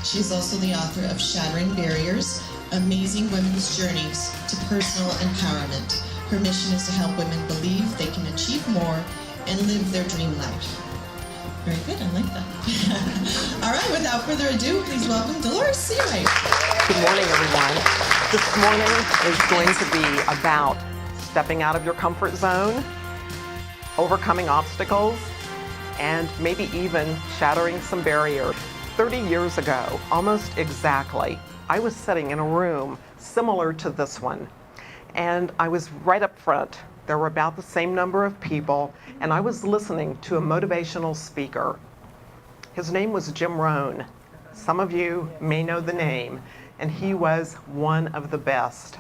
She's also the author of Shattering Barriers, Amazing Women's Journeys to Personal Empowerment. Her mission is to help women believe they can achieve more and live their dream life. Very good, I like that. All right, without further ado, please welcome Dolores Seright. Good morning, everyone. This morning is going to be about stepping out of your comfort zone, overcoming obstacles, and maybe even shattering some barriers. 30 years ago, almost exactly, I was sitting in a room similar to this one, and I was right up front. There were about the same number of people, and I was listening to a motivational speaker. His name was Jim Rohn. Some of you may know the name, and he was one of the best.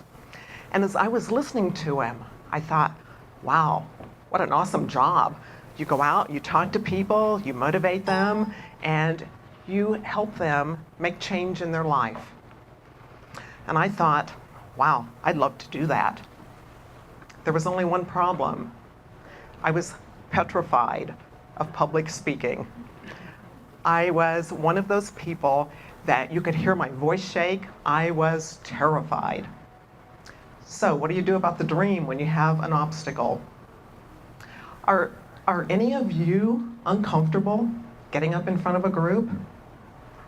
And as I was listening to him, I thought, wow, what an awesome job. You go out, you talk to people, you motivate them, and you help them make change in their life. And I thought, wow, I'd love to do that. There was only one problem. I was petrified of public speaking. I was one of those people that you could hear my voice shake. I was terrified. So what do you do about the dream when you have an obstacle? Are any of you uncomfortable getting up in front of a group?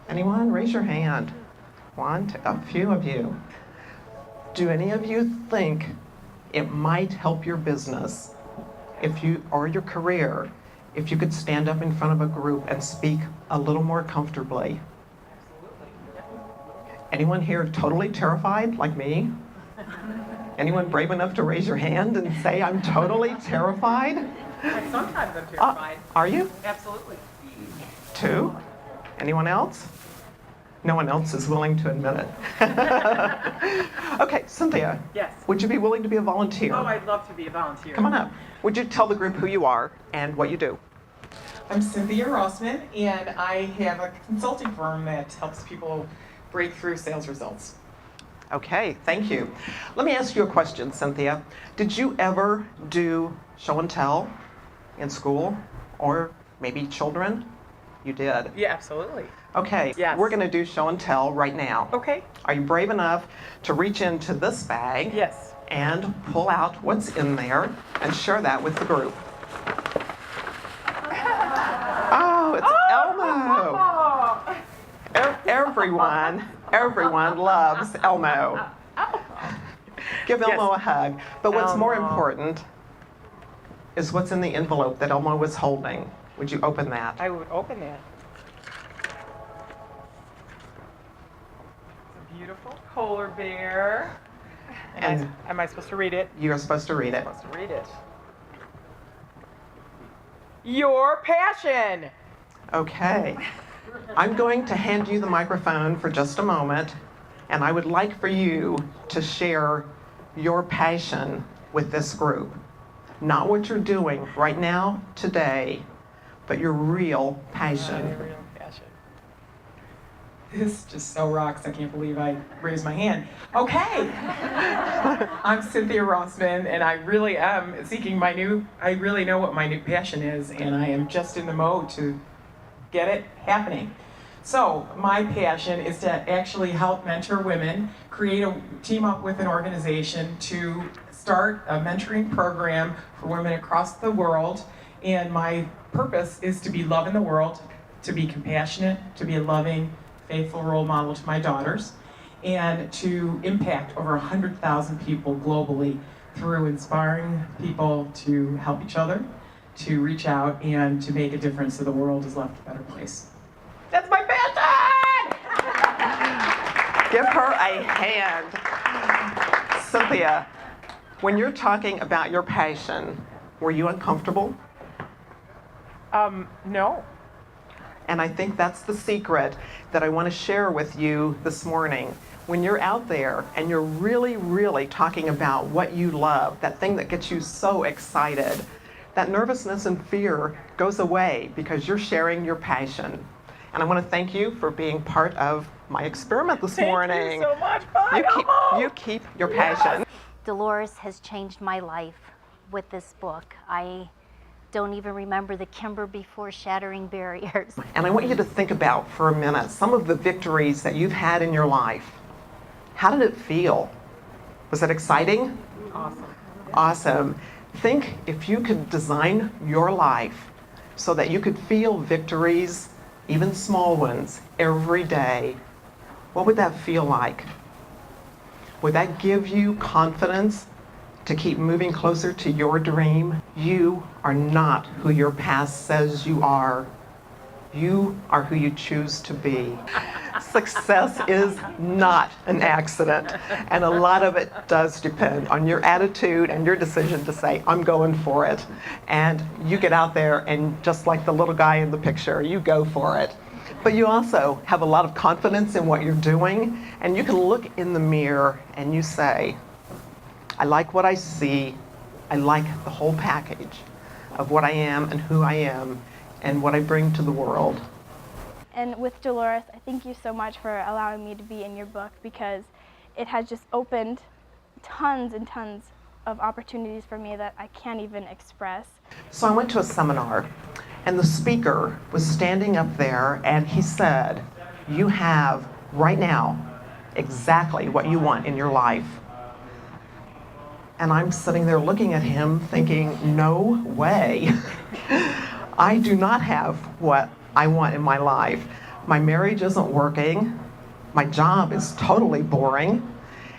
Anyone? Raise your hand. A few of you. Do any of you think it might help your business or your career if you could stand up in front of a group and speak a little more comfortably? Anyone here totally terrified like me? Anyone brave enough to raise your hand and say, I'm totally terrified? Sometimes I'm terrified. Are you? Absolutely. Two? Anyone else? No one else is willing to admit it. Okay, Cynthia. Yes. Would you be willing to be a volunteer? Oh, I'd love to be a volunteer. Come on up. Would you tell the group who you are and what you do? I'm Cynthia Rossman, and I have a consulting firm that helps people break through sales results. Okay, thank you. Let me ask you a question, Cynthia. Did you ever do show and tell in school or maybe children? You did. Yeah, absolutely. Okay, Yes. We're going to do show and tell right now. Okay. Are you brave enough to reach into this bag Yes. and pull out what's in there and share that with the group? Oh, it's Elmo. Everyone loves Elmo. Give Elmo a hug. But what's more important is what's in the envelope that Elmo was holding. Would you open that? I would open that. It's a beautiful polar bear. And Am I supposed to read it? you're supposed to read it. I'm supposed to read it. Your passion. Okay. I'm going to hand you the microphone for just a moment, and I would like for you to share your passion with this group. Not what you're doing right now, today, but your real passion. My real passion. This just so rocks. I can't believe I raised my hand. Okay. I'm Cynthia Rossman, and I really am seeking I really know what my new passion is, and I am just in the mode to get it happening. So my passion is to actually help mentor women, team up with an organization to start a mentoring program for women across the world. And my purpose is to be love in the world, to be compassionate, to be a loving, faithful role model to my daughters, and to impact over 100,000 people globally through inspiring people to help each other, to reach out, and to make a difference so the world is left a better place. That's my passion! Give her a hand. Cynthia, when you're talking about your passion, were you uncomfortable? No. And I think that's the secret that I want to share with you this morning. When you're out there and you're really, really talking about what you love, that thing that gets you so excited, that nervousness and fear goes away because you're sharing your passion. And I want to thank you for being part of my experiment this morning. Thank you so much. Bye, You keep your passion. Dolores has changed my life with this book. I don't even remember the Kimber before Shattering Barriers. And I want you to think about for a minute some of the victories that you've had in your life. How did it feel? Was it exciting? Awesome. Awesome. Think if you could design your life so that you could feel victories, even small ones, every day. What would that feel like? Would that give you confidence to keep moving closer to your dream? You are not who your past says you are. You are who you choose to be. Success is not an accident, and a lot of it does depend on your attitude and your decision to say, I'm going for it. And you get out there and just like the little guy in the picture, you go for it. But you also have a lot of confidence in what you're doing, and you can look in the mirror and you say, I like what I see. I like the whole package of what I am and who I am and what I bring to the world. And with Dolores, I thank you so much for allowing me to be in your book, because it has just opened tons and tons of opportunities for me that I can't even express. So I went to a seminar, and the speaker was standing up there, and he said, you have right now exactly what you want in your life. And I'm sitting there looking at him thinking, no way. I do not have what I want in my life. My marriage isn't working. My job is totally boring.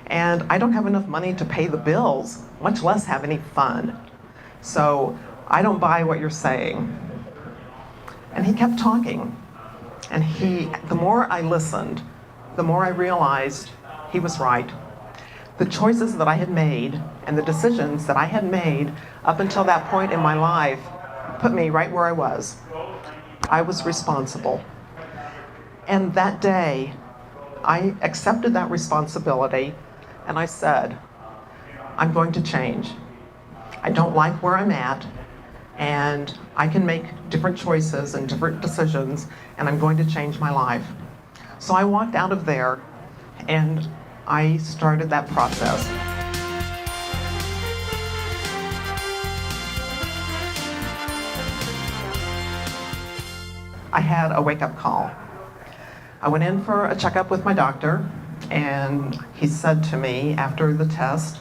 And I don't have enough money to pay the bills, much less have any fun. So I don't buy what you're saying. And he kept talking. And the more I listened, the more I realized he was right. The choices that I had made and the decisions that I had made up until that point in my life put me right where I was. I was responsible. And that day, I accepted that responsibility and I said, I'm going to change. I don't like where I'm at, and I can make different choices and different decisions, and I'm going to change my life. So I walked out of there and I started that process. I had a wake-up call. I went in for a checkup with my doctor, and he said to me after the test,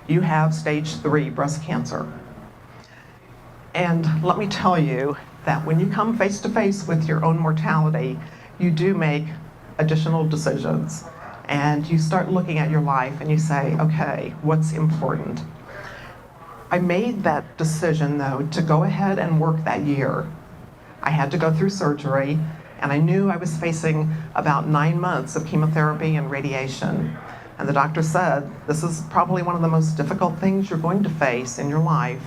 you have stage 3 breast cancer. And let me tell you that when you come face to face with your own mortality, you do make additional decisions. And you start looking at your life and you say, okay, what's important? I made that decision, though, to go ahead and work that year. I had to go through surgery, and I knew I was facing about 9 months of chemotherapy and radiation. And the doctor said, this is probably one of the most difficult things you're going to face in your life,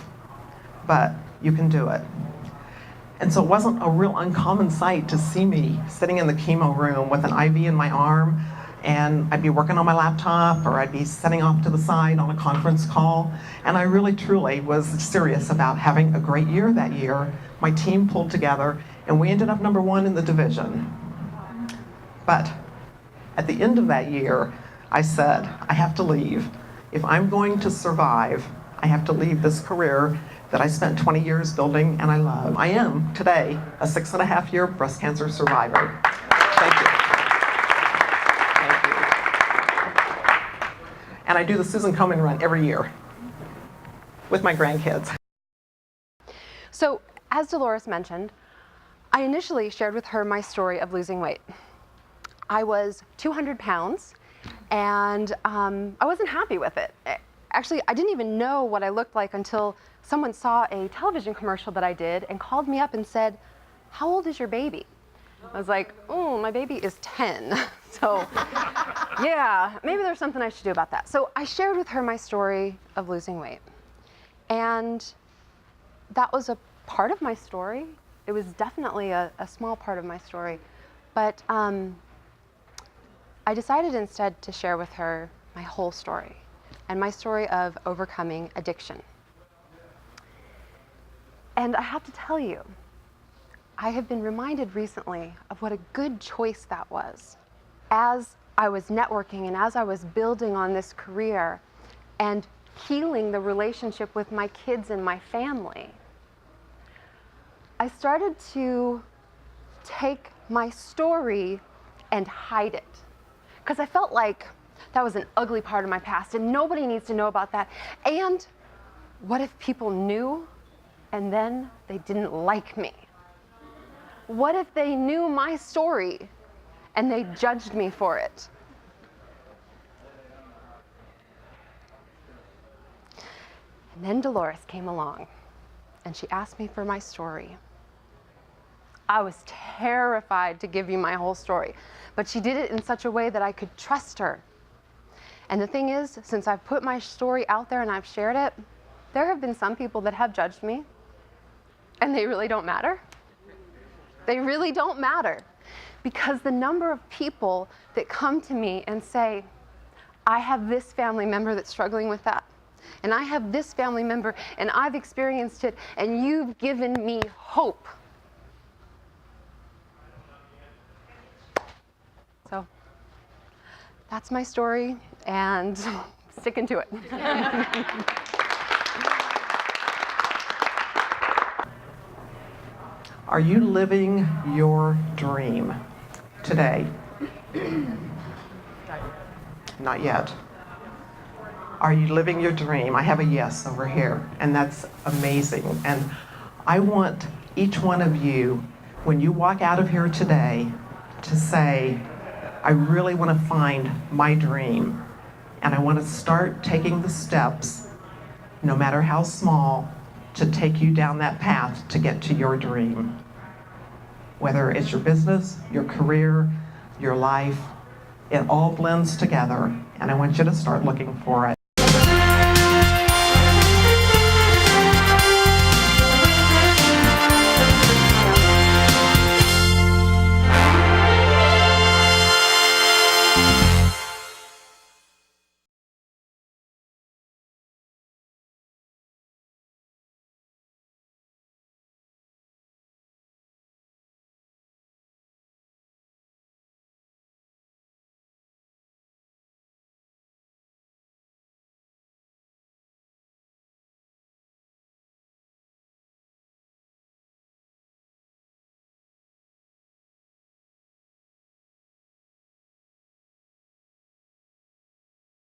but you can do it. And so it wasn't a real uncommon sight to see me sitting in the chemo room with an IV in my arm, and I'd be working on my laptop, or I'd be sitting off to the side on a conference call. And I really, truly was serious about having a great year that year. My team pulled together, and we ended up number 1 in the division. But at the end of that year, I said, I have to leave. If I'm going to survive, I have to leave this career that I spent 20 years building and I love. I am today a 6.5-year breast cancer survivor. Thank you. Thank you. And I do the Susan Komen run every year with my grandkids. So, as Dolores mentioned, I initially shared with her my story of losing weight. I was 200 pounds, and I wasn't happy with it. Actually, I didn't even know what I looked like until someone saw a television commercial that I did and called me up and said, how old is your baby? I was like, oh, my baby is 10. So, yeah, maybe there's something I should do about that. So I shared with her my story of losing weight. And that was a part of my story. It was definitely a small part of my story. But I decided instead to share with her my whole story and my story of overcoming addiction. And I have to tell you, I have been reminded recently of what a good choice that was. As I was networking and as I was building on this career and healing the relationship with my kids and my family, I started to take my story and hide it. Because I felt like that was an ugly part of my past and nobody needs to know about that. And what if people knew and then they didn't like me? What if they knew my story and they judged me for it? And then Dolores came along and she asked me for my story. I was terrified to give you my whole story, but she did it in such a way that I could trust her. And the thing is, since I've put my story out there and I've shared it, there have been some people that have judged me, and they really don't matter. They really don't matter, because the number of people that come to me and say, I have this family member that's struggling with that, and I have this family member, and I've experienced it, and you've given me hope. So that's my story, and sticking to it. Are you living your dream today? Not yet. Are you living your dream? I have a yes over here, and that's amazing. And I want each one of you, when you walk out of here today, to say, I really want to find my dream, and I want to start taking the steps, no matter how small, to take you down that path to get to your dream. Whether it's your business, your career, your life, it all blends together, and I want you to start looking for it.